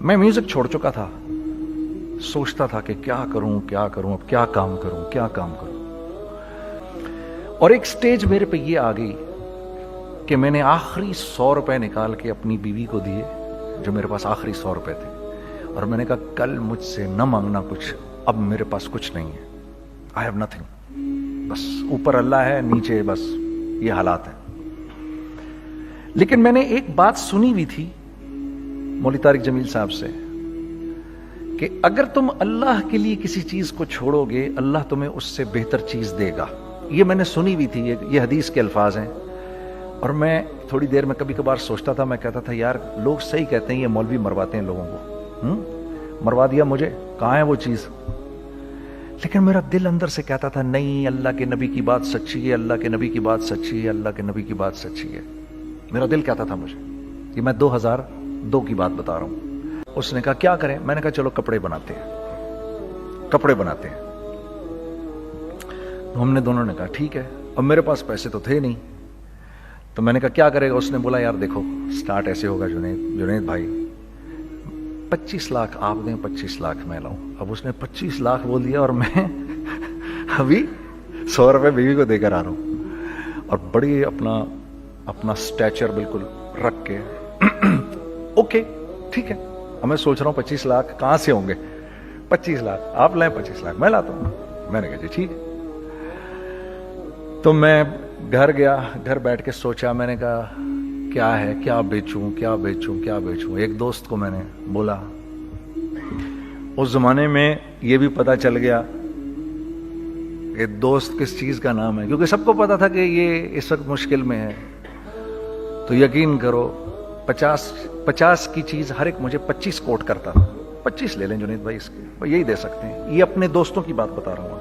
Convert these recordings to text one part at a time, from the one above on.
میں میوزک چھوڑ چکا تھا, سوچتا تھا کہ کیا کروں, اب کیا کام کروں. اور ایک سٹیج میرے پہ یہ آ گئی کہ میں نے آخری 100 روپے نکال کے اپنی بیوی کو دیے, جو میرے پاس آخری 100 روپے تھے, اور میں نے کہا کل مجھ سے نہ مانگنا کچھ, اب میرے پاس کچھ نہیں ہے, I have nothing, بس اوپر اللہ ہے, نیچے بس یہ حالات ہیں. لیکن میں نے ایک بات سنی ہوئی تھی مولوی طارق جمیل صاحب سے کہ اگر تم اللہ کے لیے کسی چیز کو چھوڑو گے, اللہ تمہیں اس سے بہتر چیز دے گا. یہ میں نے سنی ہوئی تھی, یہ حدیث کے الفاظ ہیں. اور میں تھوڑی دیر میں کبھی کبھار سوچتا تھا, میں کہتا تھا یار لوگ صحیح کہتے ہیں, یہ مولوی مرواتے ہیں لوگوں کو, مروا دیا مجھے, کہاں ہے وہ چیز. لیکن میرا دل اندر سے کہتا تھا نہیں, اللہ کے نبی کی بات سچی ہے, اللہ کے نبی کی بات سچی ہے, اللہ کے نبی کی بات سچی ہے. میرا دل کہتا تھا مجھے. یہ میں 2002 کی بات بتا رہا ہوں. اس نے کہا کیا کریں, میں نے کہا چلو کپڑے بناتے ہیں. ہم نے دونوں نے کہا ٹھیک ہے. اب میرے پاس پیسے تو تھے نہیں, تو میں نے کہا کیا کرے گا. اس نے بولا یار دیکھو سٹارٹ ایسے ہوگا جنید بھائی, 25 لاکھ آپ دیں, 25 لاکھ میں لاؤں. اب اس نے 25 لاکھ بول دیا, اور میں ابھی 100 روپے بیوی کو دے کر آ رہا ہوں, اور بڑی اپنا سٹیچر بالکل رکھ کے اوکے ٹھیک ہے. اب میں سوچ رہا ہوں 25 لاکھ کہاں سے ہوں گے, 25 لاکھ آپ لائیں, 25 لاکھ میں لاتا ہوں. میں نے کہا جی ٹھیک ہے. تو میں گھر گیا, گھر بیٹھ کے سوچا, میں نے کہا کیا ہے, کیا بیچوں. ایک دوست کو میں نے بولا, اس زمانے میں یہ بھی پتا چل گیا کہ دوست کس چیز کا نام ہے, کیونکہ سب کو پتا تھا کہ یہ اس وقت مشکل میں ہے. تو یقین کرو 50 کی چیز ہر ایک مجھے 25 کوٹ کرتا تھا. 25 لے لیں جنید بھائی, اس کے یہی دے سکتے ہیں. یہ اپنے دوستوں کی بات بتا رہا ہوں.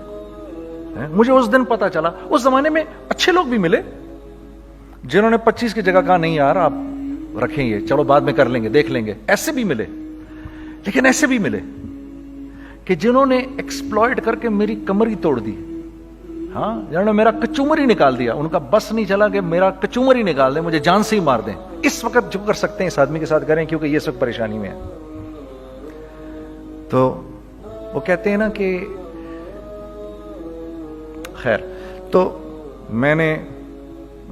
مجھے اس دن پتا چلا, اس زمانے میں اچھے لوگ بھی ملے جنہوں نے 25 کی جگہ کہا نہیں یار آپ رکھیں, یہ چلو بعد میں کر لیں گے, دیکھ لیں گے. ایسے بھی ملے, لیکن ایسے بھی ملے کہ جنہوں نے ایکسپلائٹ کر کے میری کمر ہی توڑ دی. ہاں, جنہوں نے میرا کچومر ہی نکال دیا. ان کا بس نہیں چلا کہ میرا کچومر ہی نکال دیں, مجھے جان سے ہی مار دیں. اس وقت جو کر سکتے ہیں اس آدمی کے ساتھ کریں, کیونکہ یہ اس وقت پریشانی میں ہے. تو وہ کہتے ہیں نا کہ خیر, تو میں نے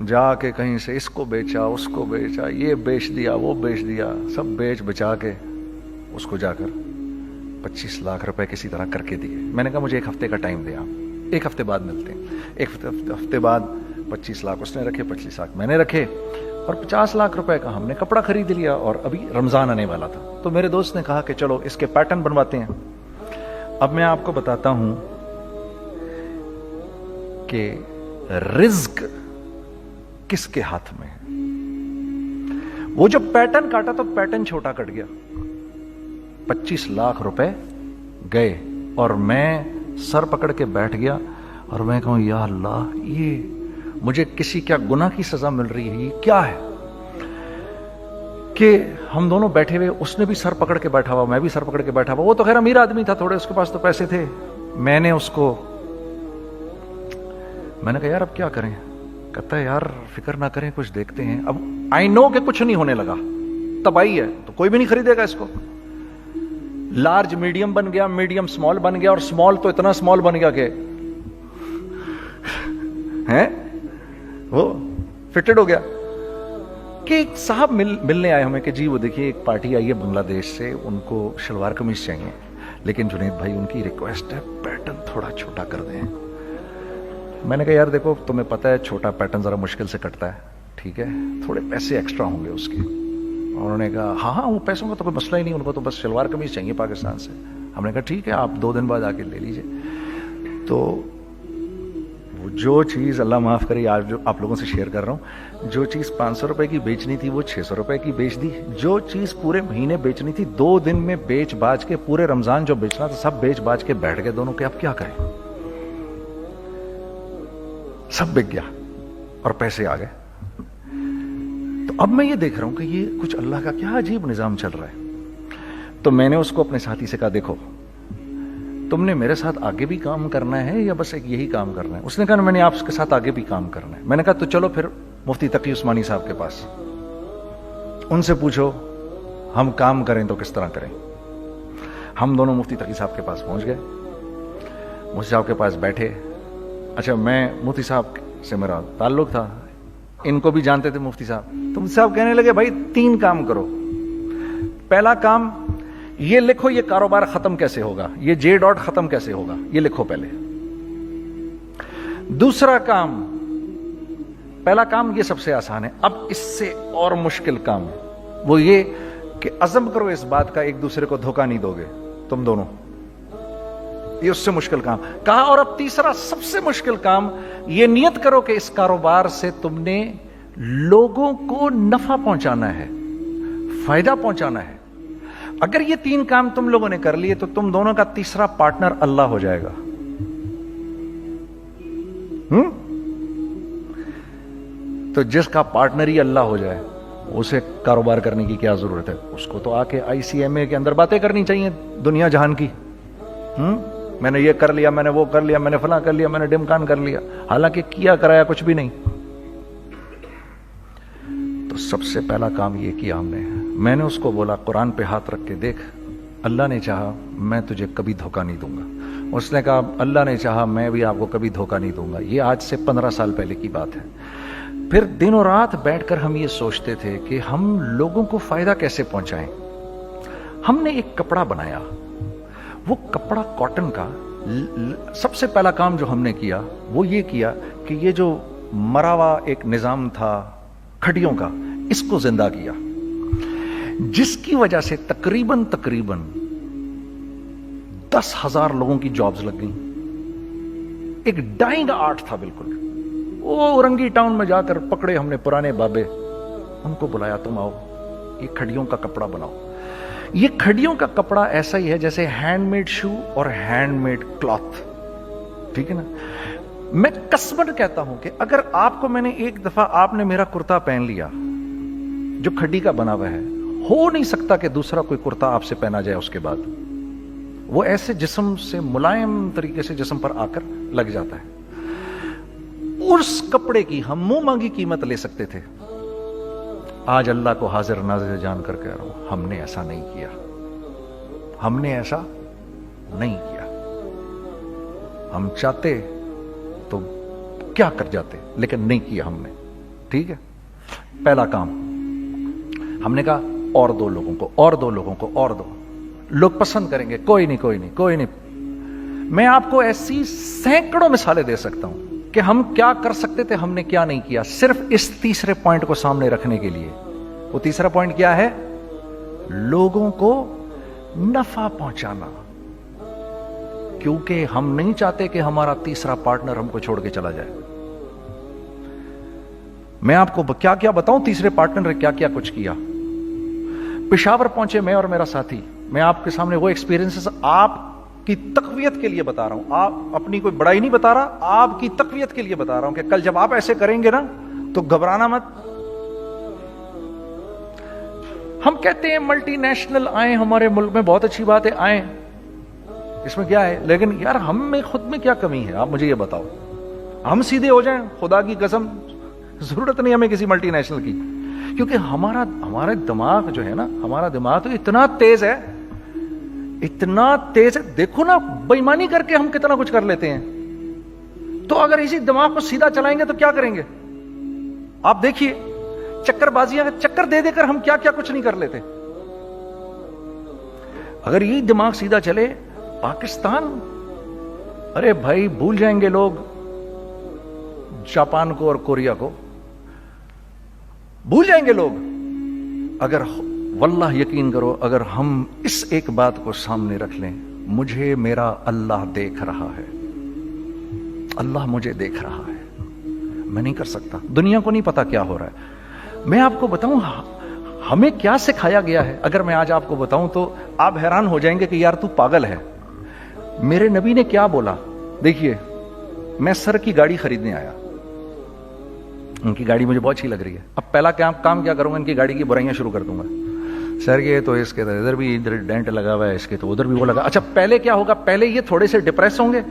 جا کے کہیں سے اس کو بیچا, اس کو بیچا, یہ بیچ دیا, وہ بیچ دیا, سب بیچ بچا کے اس کو جا کر 25 لاکھ روپے کسی طرح کر کے دیے. میں نے کہا مجھے 1 ہفتے کا ٹائم دے, آپ 1 ہفتے بعد ملتے ہیں. 1 ہفتے بعد 25 لاکھ اس نے رکھے, 25 لاکھ میں نے رکھے, اور 50 لاکھ روپے کا ہم نے کپڑا خرید لیا. اور ابھی رمضان آنے والا تھا, تو میرے دوست نے کہا کہ چلو اس کے پیٹرن بنواتے ہیں. اب میں آپ کو بتاتا ہوں کہ رزق کس کے ہاتھ میں ہے. وہ جو پیٹرن کاٹا تو پیٹرن چھوٹا کٹ گیا, 25 لاکھ روپے گئے, اور میں سر پکڑ کے بیٹھ گیا, اور میں کہوں یا اللہ یہ مجھے کسی کیا گناہ کی سزا مل رہی ہے, یہ کیا ہے. کہ ہم دونوں بیٹھے ہوئے, اس نے بھی سر پکڑ کے بیٹھا ہوا, میں بھی سر پکڑ کے بیٹھا ہوا. وہ تو خیر امیر آدمی تھا تھوڑے, اس کے پاس تو پیسے تھے. میں نے اس کو میں نے کہا یار اب کیا کریں. کہتا ہے یار فکر نہ کریں, کچھ دیکھتے ہیں. اب آئی نو کہ کچھ نہیں ہونے لگا, تباہی ہے, تو کوئی بھی نہیں خریدے گا اس کو. لارج میڈیم بن گیا, میڈیم سمال بن گیا, اور سمال تو اتنا سمال بن گیا کہ وہ فٹڈ ہو گیا. کہ ایک صاحب ملنے آئے ہمیں کہ جی وہ دیکھیے ایک پارٹی آئی ہے بنگلہ دیش سے, ان کو شلوار قمیض چاہیے, لیکن جنید بھائی ان کی ریکویسٹ ہے پیٹرن تھوڑا چھوٹا کر دیں. میں نے کہا یار دیکھو تمہیں پتہ ہے چھوٹا پیٹرن ذرا مشکل سے کٹتا ہے, ٹھیک ہے تھوڑے پیسے ایکسٹرا ہوں گے اس کے. انہوں نے کہا ہاں وہ پیسوں کا تو کوئی مسئلہ ہی نہیں, ان کو تو بس شلوار قمیض چاہیے پاکستان سے. ہم نے کہا ٹھیک ہے آپ 2 دن بعد آ کے لے لیجئے. تو جو چیز اللہ معاف کرے آج جو آپ لوگوں سے شیئر کر رہا ہوں, جو چیز 500 روپے کی بیچنی تھی وہ 600 روپے کی بیچ دی. جو چیز پورے مہینے بیچنی تھی 2 دن میں بیچ باج کے, پورے رمضان جو بیچنا تھا سب بیچ باج کے بیٹھ گئے دونوں. کہ اب کیا کریں, سب بک گیا اور پیسے آ گئے. تو اب میں یہ دیکھ رہا ہوں کہ یہ کچھ اللہ کا کیا عجیب نظام چل رہا ہے. تو میں نے اس کو اپنے ساتھی سے کہا دیکھو تم نے میرے ساتھ آگے بھی کام کرنا ہے یا بس ایک یہی کام کرنا ہے. اس نے کہا میں نے آپ کے ساتھ آگے بھی کام کرنا ہے. میں نے کہا تو چلو پھر مفتی تقی عثمانی صاحب کے پاس, ان سے پوچھو ہم کام کریں تو کس طرح کریں. ہم دونوں مفتی تقی صاحب کے پاس پہنچ گئے. مفتی صاحب کے پاس بیٹھے. اچھا میں مفتی صاحب سے میرا تعلق تھا, ان کو بھی جانتے تھے مفتی صاحب. تو مفتی صاحب کہنے لگے بھائی 3 کام کرو. پہلا کام یہ لکھو یہ کاروبار ختم کیسے ہوگا, یہ جے ڈاٹ ختم کیسے ہوگا, یہ لکھو پہلے. دوسرا کام, پہلا کام یہ سب سے آسان ہے, اب اس سے اور مشکل کام وہ یہ کہ عزم کرو اس بات کا ایک دوسرے کو دھوکہ نہیں دو گے تم دونوں, یہ اس سے مشکل کام کہا. اور اب تیسرا سب سے مشکل کام, یہ نیت کرو کہ اس کاروبار سے تم نے لوگوں کو نفع پہنچانا ہے, فائدہ پہنچانا ہے. اگر یہ 3 کام تم لوگوں نے کر لیے تو تم دونوں کا تیسرا پارٹنر اللہ ہو جائے گا. تو جس کا پارٹنر ہی اللہ ہو جائے اسے کاروبار کرنے کی کیا ضرورت ہے؟ اس کو تو آ کے ICMA کے اندر باتیں کرنی چاہیے دنیا جہان کی. میں نے یہ کر لیا, میں نے وہ کر لیا, میں نے فلاں کر لیا, میں نے ڈمکان کر لیا, حالانکہ کیا کرایا کچھ بھی نہیں. تو سب سے پہلا کام یہ کیا ہم نے. میں نے اس کو بولا قرآن پہ ہاتھ رکھ کے دیکھ, اللہ نے چاہا میں تجھے کبھی دھوکہ نہیں دوں گا. اس نے کہا اللہ نے چاہا میں بھی آپ کو کبھی دھوکہ نہیں دوں گا. یہ آج سے 15 سال پہلے کی بات ہے. پھر دن و رات بیٹھ کر ہم یہ سوچتے تھے کہ ہم لوگوں کو فائدہ کیسے پہنچائیں. ہم نے ایک کپڑا بنایا, وہ کپڑا کاٹن کا. سب سے پہلا کام جو ہم نے کیا وہ یہ کیا کہ یہ جو مرا ہوا ایک نظام تھا کھڑیوں کا, اس کو زندہ کیا, جس کی وجہ سے تقریباً 10,000 لوگوں کی جابز لگ گئیں. ایک ڈائنگ آرٹ تھا بالکل. وہ اورنگی ٹاؤن میں جا کر پکڑے ہم نے پرانے بابے, ان کو بلایا تم آؤ یہ کھڑیوں کا کپڑا بناؤ. یہ کھڑیوں کا کپڑا ایسا ہی ہے جیسے ہینڈ میڈ شو اور ہینڈ میڈ کلاتھ, ٹھیک ہے نا. میں قسمن کہتا ہوں کہ اگر آپ کو میں نے ایک دفعہ آپ نے میرا کرتا پہن لیا جو کھڑی کا بنا ہوا ہے, ہو نہیں سکتا کہ دوسرا کوئی کرتا آپ سے پہنا جائے اس کے بعد. وہ ایسے جسم سے ملائم طریقے سے جسم پر آ کر لگ جاتا ہے. اس کپڑے کی ہم منہ مانگی قیمت لے سکتے تھے. آج اللہ کو حاضر ناظر جان کر کہہ رہا ہوں, ہم نے ایسا نہیں کیا. ہم نے ایسا نہیں کیا. ہم چاہتے تو کیا کر جاتے, لیکن نہیں کیا ہم نے. ٹھیک ہے, پہلا کام ہم نے کہا اور 2 لوگوں کو, اور 2 لوگوں کو, اور 2 لوگ پسند کریں گے. کوئی نہیں کوئی نہیں کوئی نہیں. میں آپ کو ایسی سینکڑوں مثالیں دے سکتا ہوں کہ ہم کیا کر سکتے تھے, ہم نے کیا نہیں کیا, صرف اس تیسرے پوائنٹ کو سامنے رکھنے کے لیے. وہ تیسرا پوائنٹ کیا ہے؟ لوگوں کو نفع پہنچانا. کیونکہ ہم نہیں چاہتے کہ ہمارا تیسرا پارٹنر ہم کو چھوڑ کے چلا جائے. میں آپ کو کیا کیا بتاؤں, تیسرے پارٹنر نے کیا کیا کچھ کیا. پشاور پہنچے میں اور میرا ساتھی. میں آپ کے سامنے وہ ایکسپیرینسز آپ کی تقویت کے لیے بتا رہا ہوں, آپ اپنی کوئی بڑائی نہیں بتا رہا, آپ کی تقویت کے لیے بتا رہا ہوں کہ کل جب آپ ایسے کریں گے نا تو گھبرانا مت. ہم کہتے ہیں ملٹی نیشنل آئیں ہمارے ملک میں, بہت اچھی بات ہے آئیں, اس میں کیا ہے, لیکن یار ہم میں خود میں کیا کمی ہے آپ مجھے یہ بتاؤ. ہم سیدھے ہو جائیں, خدا کی قسم ضرورت نہیں ہمیں کسی ملٹی نیشنل کی. کیونکہ ہمارا دماغ جو ہے نا, ہمارا دماغ تو اتنا تیز ہے, اتنا تیز ہے. دیکھو نا بے ایمانی کر کے ہم کتنا کچھ کر لیتے ہیں. تو اگر اسی دماغ کو سیدھا چلائیں گے تو کیا کریں گے آپ دیکھیے. چکر بازیاں چکر دے دے کر ہم کیا کیا کچھ نہیں کر لیتے. اگر یہی دماغ سیدھا چلے, پاکستان, ارے بھائی بھول جائیں گے لوگ جاپان کو اور کوریا کو, بھول جائیں گے لوگ. اگر واللہ یقین کرو, اگر ہم اس ایک بات کو سامنے رکھ لیں, مجھے میرا اللہ دیکھ رہا ہے, اللہ مجھے دیکھ رہا ہے, میں نہیں کر سکتا. دنیا کو نہیں پتا کیا ہو رہا ہے. میں آپ کو بتاؤں ہمیں کیا سکھایا گیا ہے, اگر میں آج آپ کو بتاؤں تو آپ حیران ہو جائیں گے کہ یار تو پاگل ہے. میرے نبی نے کیا بولا, دیکھیے میں سر کی گاڑی خریدنے آیا, ان کی گاڑی مجھے بہت اچھی لگ رہی ہے. اب پہلا کام کیا کروں گا, ان کی گاڑی کی برائیاں شروع کر دوں گا. سر یہ تو اس کے ادھر بھی ادھر ڈینٹ لگا ہوا ہے, اس کے تو ادھر بھی وہ لگا. اچھا پہلے کیا ہوگا, پہلے یہ تھوڑے سے ڈپریس ہوں گے,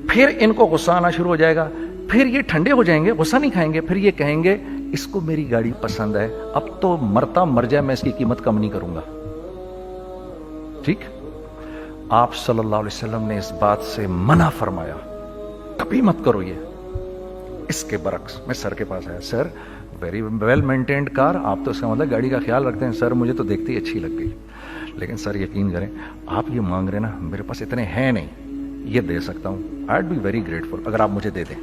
پھر ان کو غصہ آنا شروع ہو جائے گا, پھر یہ ٹھنڈے ہو جائیں گے, غصہ نہیں کھائیں گے, پھر یہ کہیں گے اس کو میری گاڑی پسند ہے, اب تو مرتا مر جائے میں اس کی قیمت کم نہیں کروں گا. ٹھیک. آپ صلی اللہ علیہ وسلم نے اس بات سے منع فرمایا, کبھی مت کرو یہ. اس کے برعکس میں سر کے پاس آیا, سر ویری ویل مینٹینڈ کار, آپ تو اس کا مطلب گاڑی کا خیال رکھتے ہیں. سر مجھے تو دیکھتے ہی اچھی لگ گئی, لیکن سر یقین کریں آپ یہ مانگ رہے نا, میرے پاس اتنے ہیں نہیں, یہ دے سکتا ہوں. I would be very grateful اگر آپ مجھے دے دیں.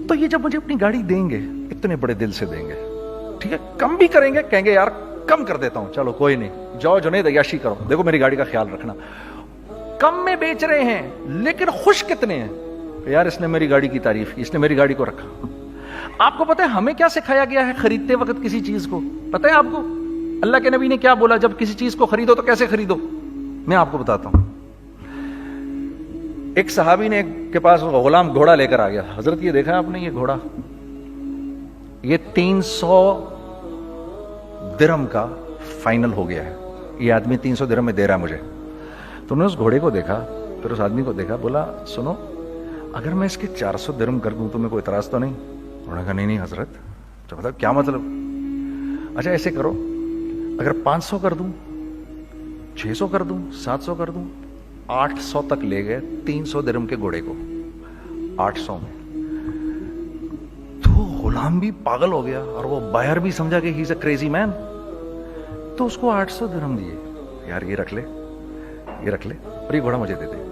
تو یہ جب مجھے اپنی گاڑی دیں گے اتنے بڑے دل سے دیں گے, ٹھیک ہے, کم بھی کریں گے, کہیں گے یار کم کر دیتا ہوں, چلو کوئی نہیں, جاؤ جنید عیاشی کرو, دیکھو میری گاڑی کا خیال رکھنا. کم میں بیچ رہے ہیں لیکن خوش کتنے ہیں, یار اس نے میری گاڑی کی تعریف کی, اس نے میری گاڑی کو رکھا. آپ کو پتہ ہے ہمیں کیا سکھایا گیا ہے خریدتے وقت کسی چیز کو؟ پتہ ہے آپ کو اللہ کے نبی نے کیا بولا جب کسی چیز کو خریدو تو کیسے خریدو؟ میں آپ کو بتاتا ہوں. ایک صحابی نے کے پاس غلام گھوڑا لے کر آ گیا. حضرت یہ دیکھا آپ نے, یہ گھوڑا یہ 300 درہم کا فائنل ہو گیا ہے, یہ آدمی 300 درہم میں دے رہا ہے مجھے. تو نے اس گھوڑے کو دیکھا, پھر اس آدمی کو دیکھا, بولا سنو اگر میں اس کے 400 درہم کر دوں تو میں کوئی اعتراض تو نہیں؟ انہوں نے کہا نہیں حضرت. تو مطلب کیا مطلب؟ اچھا ایسے کرو, اگر 500 کر دوں, 600 کر دوں, 700 کر دوں, 800 تک لے گئے 300 درہم کے گھوڑے کو 800 میں. تو غلام بھی پاگل ہو گیا اور وہ بائر بھی سمجھا کہ ہی از اے کریزی مین, تو اس کو 800 درہم دیے. یار یہ رکھ لے, یہ رکھ لے, اور یہ گھوڑا مجھے دے دے.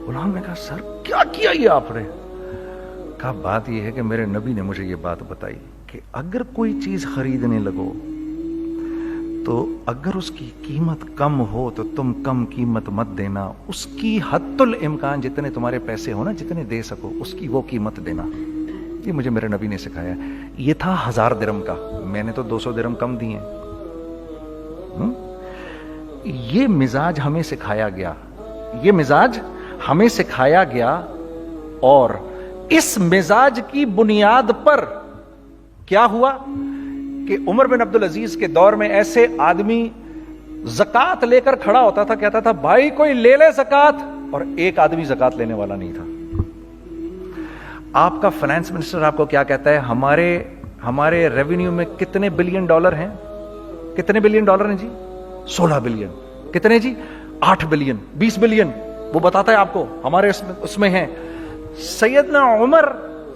غلام نے کہا سر کیا کیا یہ آپ نے؟ کہا بات یہ ہے کہ میرے نبی نے مجھے یہ بات بتائی کہ اگر کوئی چیز خریدنے لگو تو اگر اس کی قیمت کم ہو تو تم کم قیمت مت دینا, اس کی حد الامکان جتنے تمہارے پیسے ہو نا, جتنے دے سکو اس کی وہ قیمت دینا. یہ مجھے میرے نبی نے سکھایا. یہ تھا 1000 درہم کا, میں نے تو 200 درہم کم دیے. یہ مزاج ہمیں سکھایا گیا, یہ مزاج ہمیں سکھایا گیا, اور اس مزاج کی بنیاد پر کیا ہوا کہ عمر بن عبدالعزیز کے دور میں ایسے آدمی زکات لے کر کھڑا ہوتا تھا, کہتا تھا بھائی کوئی لے لے زکات, اور ایک آدمی زکات لینے والا نہیں تھا. آپ کا فائنانس منسٹر آپ کو کیا کہتا ہے, ہمارے ریونیو میں کتنے بلین ڈالر ہیں؟ کتنے بلین ڈالر ہیں جی؟ 16 بلین. کتنے جی؟ 8 بلین, 20 بلین. وہ بتاتا ہے آپ کو ہمارے اس میں ہیں. سیدنا عمر,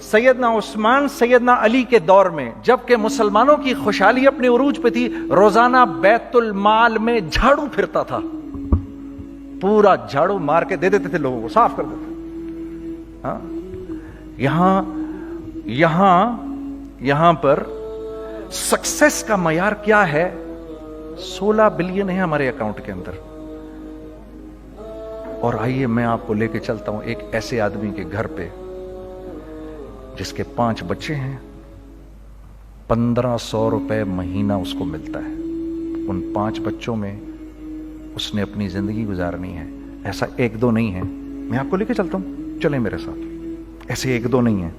سیدنا عثمان, سیدنا علی کے دور میں جبکہ مسلمانوں کی خوشحالی اپنے عروج پہ تھی, روزانہ بیت المال میں جھاڑو پھرتا تھا, پورا جھاڑو مار کے دے دیتے تھے لوگوں کو, صاف کر دیتے. ہاں یہاں پر سکسیس کا معیار کیا ہے؟ 16 بلین ہے ہمارے اکاؤنٹ کے اندر. اور آئیے میں آپ کو لے کے چلتا ہوں ایک ایسے آدمی کے گھر پہ جس کے 5 بچے ہیں, 1500 روپے مہینہ اس کو ملتا ہے. ان 5 بچوں میں اس نے اپنی زندگی گزارنی ہے. ایسا 1-2 نہیں ہے, میں آپ کو لے کے چلتا ہوں, چلیں میرے ساتھ. ایسے 1-2 نہیں ہیں,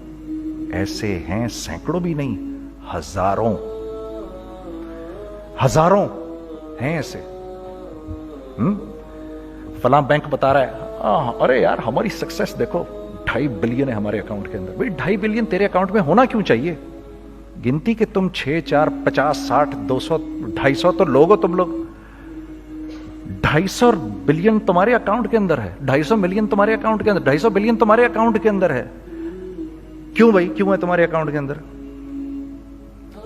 ایسے ہیں سینکڑوں بھی نہیں, ہزاروں ہیں ایسے. فلاں بینک بتا رہا ہے ارے یار ہماری سکسیس دیکھو 2.5 بلین ہے ہمارے اکاؤنٹ کے اندر. بھائی 2.5 بلین تیرے اکاؤنٹ میں ہونا کیوں چاہیے؟ گنتی کہ تم 6, 4, 50, 60, 200, 250 تو لوگ ہو تم لوگ. 250 بلین تمہارے اکاؤنٹ کے اندر ہے, 250 ملین تمہارے اکاؤنٹ کے اندر, 250 بلین تمہارے اکاؤنٹ کے اندر ہے. کیوں بھائی, کیوں ہے تمہارے اکاؤنٹ کے اندر؟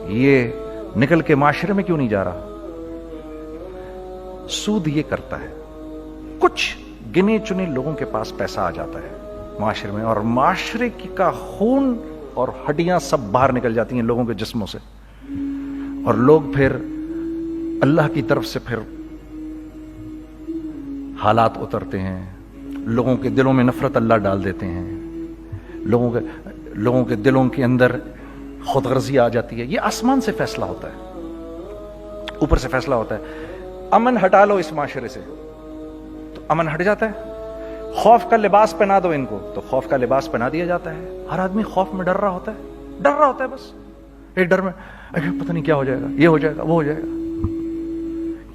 یہ نکل کے معاشرے میں کیوں نہیں جا رہا؟ سود یہ کرتا ہے, کچھ گنے چنے لوگوں کے پاس پیسہ آ جاتا ہے معاشرے میں, اور معاشرے کا خون اور ہڈیاں سب باہر نکل جاتی ہیں لوگوں کے جسموں سے, اور لوگ پھر اللہ کی طرف سے پھر حالات اترتے ہیں, لوگوں کے دلوں میں نفرت اللہ ڈال دیتے ہیں, لوگوں کے دلوں کے اندر خود غرضی آ جاتی ہے. یہ آسمان سے فیصلہ ہوتا ہے, اوپر سے فیصلہ ہوتا ہے. امن ہٹا لو اس معاشرے سے تو امن ہٹ جاتا ہے. خوف کا لباس پہنا دو ان کو تو خوف کا لباس پہنا دیا جاتا ہے. ہر آدمی خوف میں ڈر رہا ہوتا ہے, بس ایک ڈر میں پتہ نہیں کیا ہو جائے گا, یہ ہو جائے گا, وہ ہو جائے گا.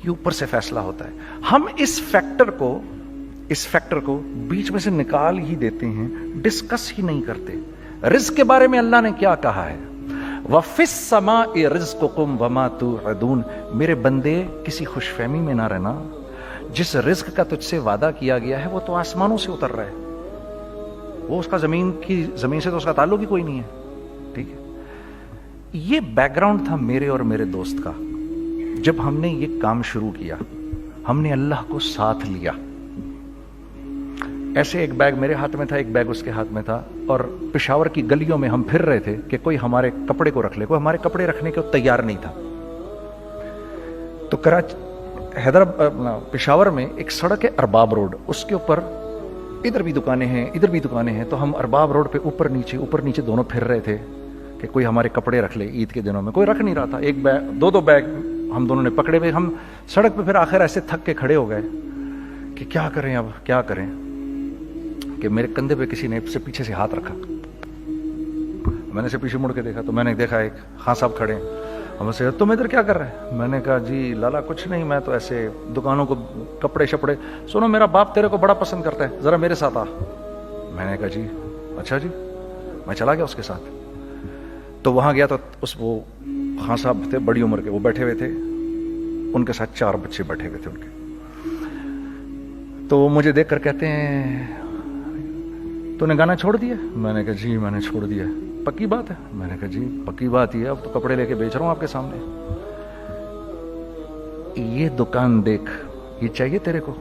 یہ اوپر سے فیصلہ ہوتا ہے. ہم اس فیکٹر کو بیچ میں سے نکال ہی دیتے ہیں, ڈسکس ہی نہیں کرتے. رزق کے بارے میں اللہ نے کیا کہا ہے؟ وَفِي السَّمَاءِ رِزْقُكُمْ وَمَا تُوعَدُونَ. میرے بندے کسی خوش فہمی میں نہ رہنا, جس رزق کا تجھ سے وعدہ کیا گیا ہے وہ تو آسمانوں سے اتر رہا ہے, وہ اس کا زمین سے تو اس کا تعلق ہی کوئی نہیں ہے. ٹھیک ہے, یہ بیک گراؤنڈ تھا میرے اور میرے دوست کا. جب ہم نے یہ کام شروع کیا, ہم نے اللہ کو ساتھ لیا. ایسے ایک بیگ میرے ہاتھ میں تھا, ایک بیگ اس کے ہاتھ میں تھا, اور پشاور کی گلیوں میں ہم پھر رہے تھے کہ کوئی ہمارے کپڑے کو رکھ لے. کوئی ہمارے کپڑے رکھنے کو تیار نہیں تھا. تو پشاور میں ایک سڑک ہے ارباب روڈ, اس کے اوپر ادھر بھی دکانیں ہیں ادھر بھی دکانیں ہیں. تو ہم ارباب روڈ پہ اوپر نیچے دونوں پھر رہے تھے کہ کوئی ہمارے کپڑے رکھ لے. عید کے دنوں میں کوئی رکھ نہیں رہا تھا. ایک بیگ, دو بیگ ہم دونوں نے پکڑے ہوئے. ہم سڑک پہ پھر آخر ایسے تھک کے کھڑے ہو گئے کہ کیا کریں, اب کیا کریں, کہ میرے کندھے پہ کسی نے سے پیچھے سے ہاتھ رکھا. میں نے سے پیچھے مڑ کے دیکھا تو میں نے دیکھا ایک خان صاحب کھڑے ہیں. ہم سے تم ادھر کیا کر رہے ہیں؟ میں نے کہا جی لالا کچھ نہیں, میں تو ایسے دکانوں کو کپڑے شپڑے. سنو میرا باپ تیرے کو بڑا پسند کرتا ہے, ذرا میرے ساتھ آ. میں نے کہا جی اچھا جی. میں چلا گیا اس کے ساتھ. تو وہاں گیا تو وہ خان صاحب تھے بڑی عمر کے, وہ بیٹھے ہوئے تھے, ان کے ساتھ 4 بچے بیٹھے ہوئے تھے ان کے. تو وہ مجھے دیکھ کر کہتے ہیں تو نے گانا چھوڑ دیا؟ میں نے کہا جی میں نے چھوڑ دیا. پکی بات ہے؟ میں نے کہا جی پکی بات ہی ہے, اب تو کپڑے لے کے بیچ رہا ہوں آپ کے سامنے. یہ دکان دیکھ, یہ چاہیے تیرے کو؟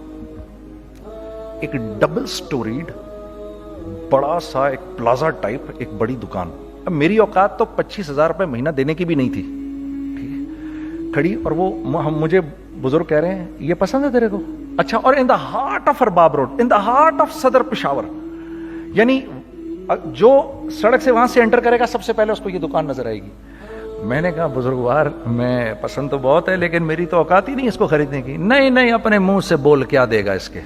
ایک ڈبل سٹوریڈ بڑا سا ایک پلازا ٹائپ ایک بڑی دکان. اب میری اوقات تو 25,000 روپے مہینہ دینے کی بھی نہیں تھی. کھڑی, اور وہ مجھے بزرگ کہہ رہے ہیں یہ پسند ہے تیرے کو؟ اچھا, اور in the heart of Arbab road, in the heart of Saddar Peshawar, یعنی جو سڑک سے وہاں سے انٹر کرے گا سب سے پہلے اس کو یہ دکان نظر آئے گی. میں نے کہا بزرگوار میں پسند تو بہت ہے لیکن میری تو اوقات ہی نہیں اس کو خریدنے کی. نہیں اپنے منہ سے بول کیا دے گا اس کے.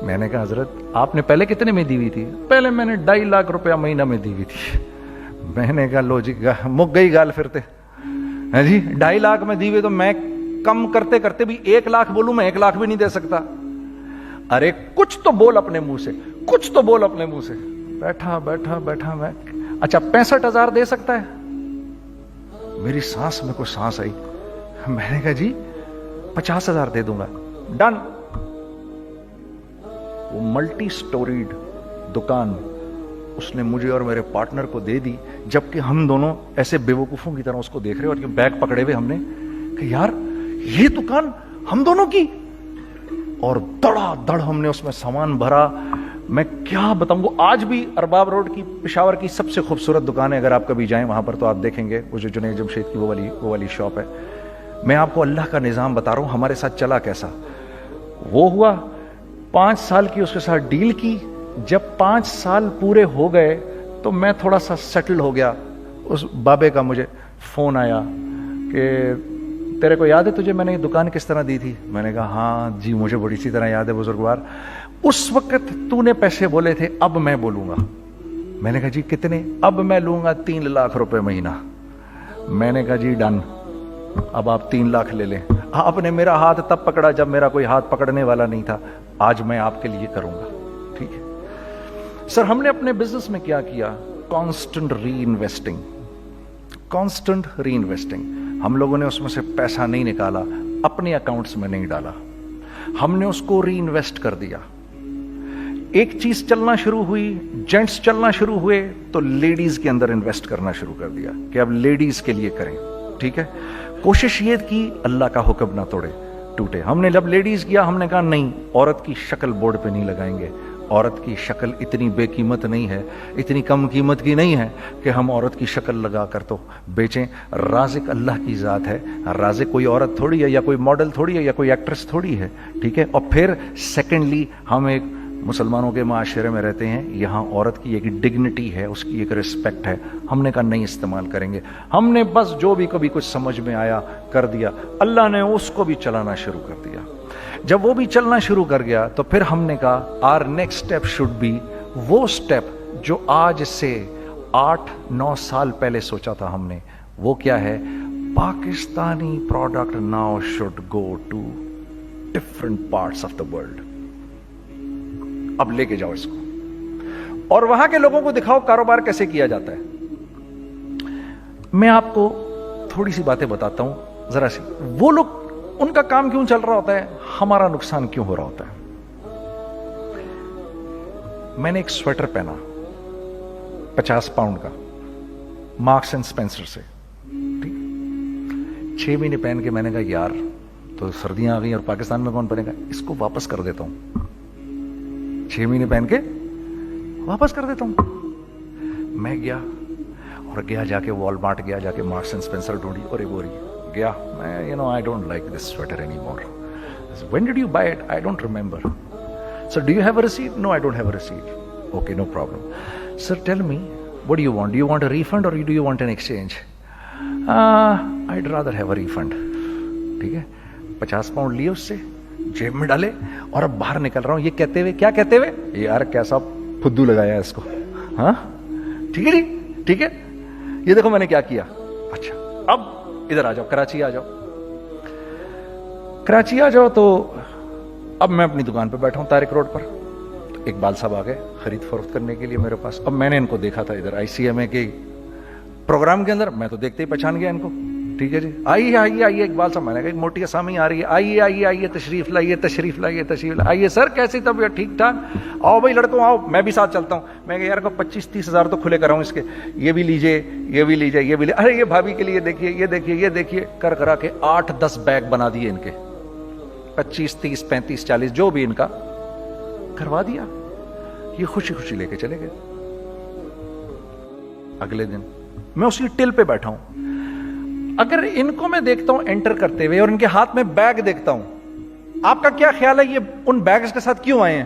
میں نے کہا حضرت آپ نے پہلے کتنے میں دی ہوئی تھی؟ پہلے میں نے 2.5 لاکھ روپیہ مہینہ میں دی ہوئی تھی. میں نے کہا لو جی مک گئی گال پھرتے جی. 2.5 لاکھ میں دی ہوئی تو میں کم کرتے کرتے بھی 1 لاکھ بولوں, میں 1 لاکھ بھی نہیں دے سکتا. ارے کچھ تو بول اپنے منہ سے, کچھ تو بول اپنے منہ سے. بیٹھا میں, اچھا 65,000 دے سکتا ہے؟ میری سانس میں کوئی سانس آئی. میں نے کہا جی 50,000 دے دوں گا. ڈن. وہ ملٹی سٹوریڈ دکان اس نے مجھے اور میرے پارٹنر کو دے دی, جبکہ ہم دونوں ایسے بیوقوفوں کی طرح اس کو دیکھ رہے, اور یہ بیگ پکڑے ہوئے ہم نے کہ یار یہ دکان ہم دونوں کی. اور دڑا دڑ ہم نے اس میں سامان بھرا. میں کیا بتاؤں, وہ آج بھی ارباب روڈ کی پشاور کی سب سے خوبصورت دکان ہے. اگر آپ کبھی جائیں وہاں پر تو آپ دیکھیں گے وہ جو جنید جمشید کی وہ والی شاپ ہے. میں آپ کو اللہ کا نظام بتا رہا ہوں ہمارے ساتھ چلا کیسا. وہ ہوا 5 سال کی اس کے ساتھ ڈیل کی. جب 5 سال پورے ہو گئے تو میں تھوڑا سا سیٹل ہو گیا. اس بابے کا مجھے فون آیا کہ تیرے کو یاد ہے تجھے میں نے یہ دکان کس طرح دی تھی؟ میں نے کہا ہاں جی مجھے بڑی سی طرح یاد ہے بزرگوار. اس وقت تو نے پیسے بولے تھے, اب میں بولوں گا. میں نے کہا جی کتنے؟ اب میں لوں گا 3 لاکھ روپے مہینہ. میں نے کہا جی ڈن, اب آپ 3 لاکھ لے لیں. آپ نے میرا ہاتھ تب پکڑا جب میرا کوئی ہاتھ پکڑنے والا نہیں تھا. آج میں آپ کے لیے کروں گا. ٹھیک ہے سر. ہم نے اپنے بزنس میں کیا کیا؟ کانسٹنٹ ری انویسٹنگ. ہم لوگوں نے اس میں سے پیسہ نہیں نکالا, اپنے اکاؤنٹس میں نہیں ڈالا, ہم نے اس کو ری انویسٹ کر دیا. ایک چیز چلنا شروع ہوئی, جینٹس چلنا شروع ہوئے تو لیڈیز کے اندر انویسٹ کرنا شروع کر دیا کہ اب لیڈیز کے لیے کریں. ٹھیک ہے, کوشش یہ کی اللہ کا حکم نہ ٹوٹے. ہم نے جب لیڈیز کیا ہم نے کہا نہیں, عورت کی شکل بورڈ پہ نہیں لگائیں گے. عورت کی شکل اتنی بے قیمت نہیں ہے, اتنی کم قیمت کی نہیں ہے کہ ہم عورت کی شکل لگا کر تو بیچیں. رازق اللہ کی ذات ہے, رازق کوئی عورت تھوڑی ہے, یا کوئی ماڈل تھوڑی ہے, یا کوئی ایکٹریس تھوڑی ہے. ٹھیک ہے. اور پھر سیکنڈلی ہم ایک مسلمانوں کے معاشرے میں رہتے ہیں, یہاں عورت کی ایک ڈگنیٹی ہے, اس کی ایک رسپیکٹ ہے. ہم نے کہا نہیں استعمال کریں گے. ہم نے بس جو بھی کبھی کچھ سمجھ میں آیا کر دیا. اللہ نے اس کو بھی چلانا شروع کر دیا. جب وہ بھی چلنا شروع کر گیا تو پھر ہم نے کہا our next step should be وہ اسٹیپ جو آج سے 8-9 سال پہلے سوچا تھا ہم نے. وہ کیا ہے؟ Pakistani product now should go to different parts of the world. اب لے کے جاؤ اس کو اور وہاں کے لوگوں کو دکھاؤ کاروبار کیسے کیا جاتا ہے. میں آپ کو تھوڑی سی باتیں بتاتا ہوں ذرا سی. وہ لوگ ان کا کام کیوں چل رہا ہوتا ہے, ہمارا نقصان کیوں ہو رہا ہوتا ہے. میں نے ایک سویٹر پہنا 50 پاؤنڈ کا مارکس اینڈ اسپینسر سے, ٹھیک, 6 مہینے پہن کے میں نے کہا یار تو سردیاں آ گئی اور پاکستان میں کون پہنے گا, اس کو واپس کر دیتا ہوں, 6 مہینے پہن کے واپس کر دیتا ہوں. میں گیا اور جا کے والمارٹ گیا, جا کے مارکس اینڈ اسپینسر ڈھونڈی اور ایک بوری گیا. میں I don't like this sweater anymore. When did you buy it? I don't remember. So do you have a receipt? No, I don't have a receipt. Okay, no problem. Sir, tell me, what do you want? Do you want a refund or do you want an exchange? I'd rather have a refund. ٹھیک ہے, 50 pound لیے اس سے, جیب میں ڈالے اور اب باہر نکل رہا ہوں, یہ کہتے ہوئے, کیا کہتے ہوئے, یار کیسا پھدو لگایا اس کو. ہاں ٹھیک ہے جی, ٹھیک ہے, یہ دیکھو میں نے کیا کیا. اچھا اب ادھر آ جاؤ, کراچی آ جاؤ. کراچی آ جاؤ تو اب میں اپنی دکان پہ بیٹھا ہوں طارق روڈ پر. اقبال صاحب آ گئے خرید فروخت کرنے کے لیے میرے پاس. اب میں نے ان کو دیکھا تھا ادھر ICMA کے پروگرام کے اندر, میں تو دیکھتے ہی پہچان گیا ان کو. ٹھیک ہے جی, آئیے آئیے آئیے اقبال صاحب. میں نے کہا ایک موٹی اسامی آ رہی ہے, آئیے آئیے آئیے, تشریف لائیے تشریف لائیے تشریف لائیے. سر کیسی طبیعت, ٹھیک ٹھاک, آؤ بھائی لڑکوں آؤ, میں بھی ساتھ چلتا ہوں. میں کہ یار کو 25-30 ہزار تو کھلے کراؤں اس کے, یہ بھی لیجئے یہ بھی لیجئے یہ بھی لیجئے. ارے یہ بھابھی کے لیے دیکھیے, یہ دیکھیے یہ دیکھیے, کر کرا کے 8-10 بیگ بنا دیے ان کے, 25, 30, 35, 40 جو بھی ان کا کروا دیا. یہ خوشی خوشی لے کے چلے گئے. اگلے دن میں اسی ٹل پہ بیٹھا ہوں. اگر ان کو میں دیکھتا ہوں انٹر کرتے ہوئے اور ان کے ہاتھ میں بیگ دیکھتا ہوں, آپ کا کیا خیال ہے یہ ان بیگز کے ساتھ کیوں آئے ہیں؟